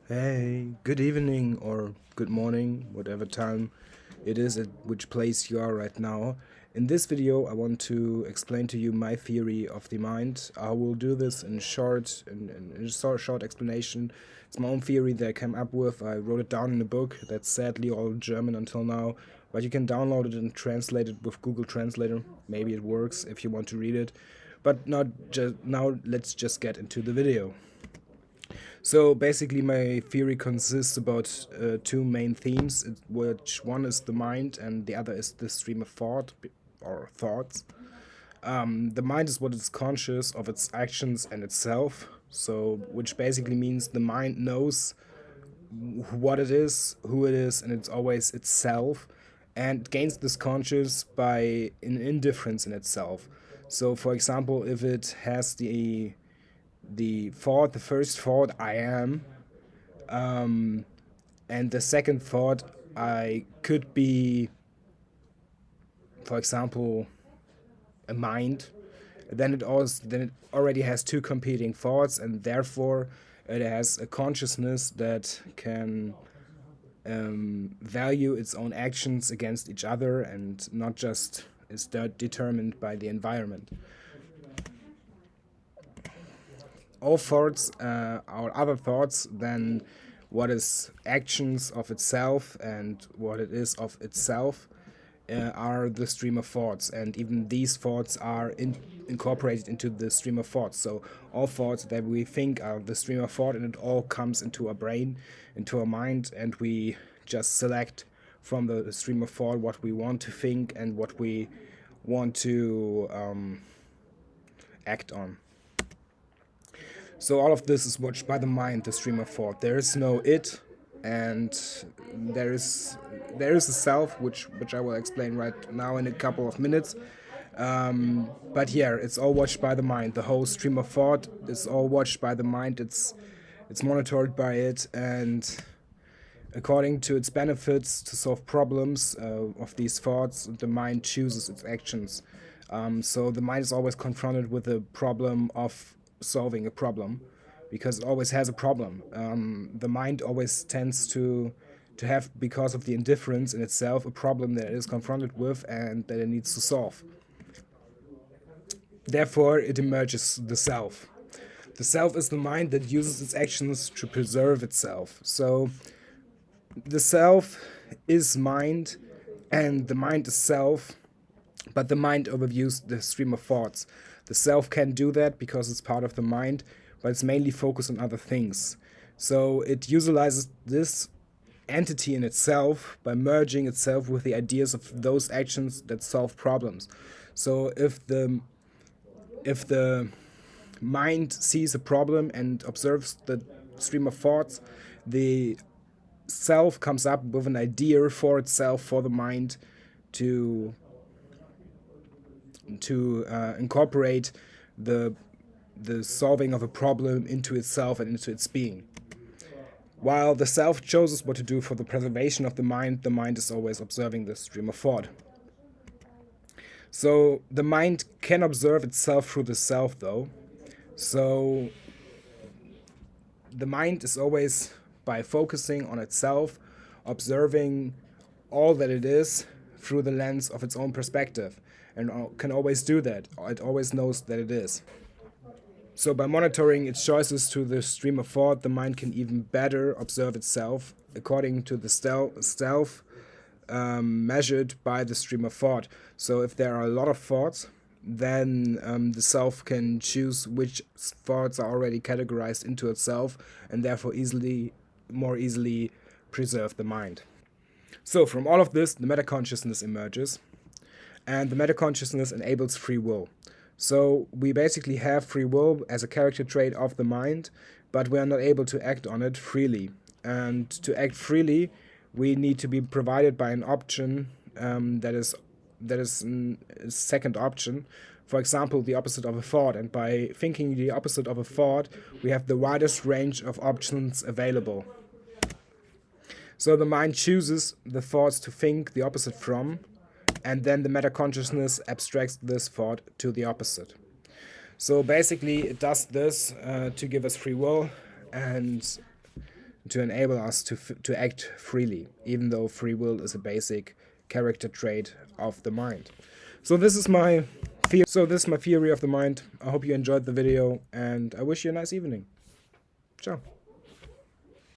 Hey, good evening or good morning, whatever time it is at which place you are right now. In this video, I want to explain to you my theory of the mind. I will do this in a short explanation. It's my own theory that I came up with. I wrote it down in a book that's sadly all German until now, but you can download it and translate it with Google Translator. Maybe it works if you want to read it. But now let's just get into the video. So basically, my theory consists about two main themes, which one is the mind and the other is the stream of thought or thoughts. The mind is what is conscious of its actions and itself. So, which basically means the mind knows what it is, who it is, and it's always itself, and gains this conscious by an indifference in itself. So, for example, if it has the first thought, I am, and the second thought, I could be, for example, a mind, then it already has two competing thoughts, and therefore it has a consciousness that can value its own actions against each other and not just is determined by the environment. All thoughts are other thoughts than what is actions of itself and what it is of itself are the stream of thoughts, and even these thoughts are incorporated into the stream of thoughts. So all thoughts that we think are the stream of thought, and it all comes into our brain, into our mind, and we just select from the stream of thought what we want to think and what we want to act on. So all of this is watched by the mind, the stream of thought. There is no it, and there is a self, which I will explain right now in a couple of minutes. But yeah, it's all watched by the mind. The whole stream of thought is all watched by the mind. It's monitored by it, and according to its benefits to solve problems of these thoughts, the mind chooses its actions. So the mind is always confronted with the problem of solving a problem, because it always has a problem. The mind always tends to have, because of the indifference in itself, a problem that it is confronted with and that it needs to solve. Therefore, it emerges the self. The self is the mind that uses its actions to preserve itself. So the self is mind, and the mind is self, but the mind overviews the stream of thoughts. The self can do that because it's part of the mind, but it's mainly focused on other things. So it utilizes this entity in itself by merging itself with the ideas of those actions that solve problems. So if the mind sees a problem and observes the stream of thoughts, the self comes up with an idea for itself, for the mind to incorporate the solving of a problem into itself and into its being. While the self chooses what to do for the preservation of the mind is always observing the stream of thought. So the mind can observe itself through the self, though. So the mind is always, by focusing on itself, observing all that it is through the lens of its own perspective, and can always do that. It always knows that it is. So by monitoring its choices to the stream of thought, the mind can even better observe itself according to the self measured by the stream of thought. So if there are a lot of thoughts, then the self can choose which thoughts are already categorized into itself, and therefore more easily preserve the mind. So from all of this, the meta-consciousness emerges, and the meta-consciousness enables free will. So we basically have free will as a character trait of the mind, but we are not able to act on it freely. And to act freely, we need to be provided by an option that is a second option. For example, the opposite of a thought. And by thinking the opposite of a thought, we have the widest range of options available. So the mind chooses the thoughts to think the opposite from, and then the meta-consciousness abstracts this thought to the opposite. So basically, it does this to give us free will, and to enable us to act freely, even though free will is a basic character trait of the mind. So this is my theory of the mind. I hope you enjoyed the video, and I wish you a nice evening. Ciao.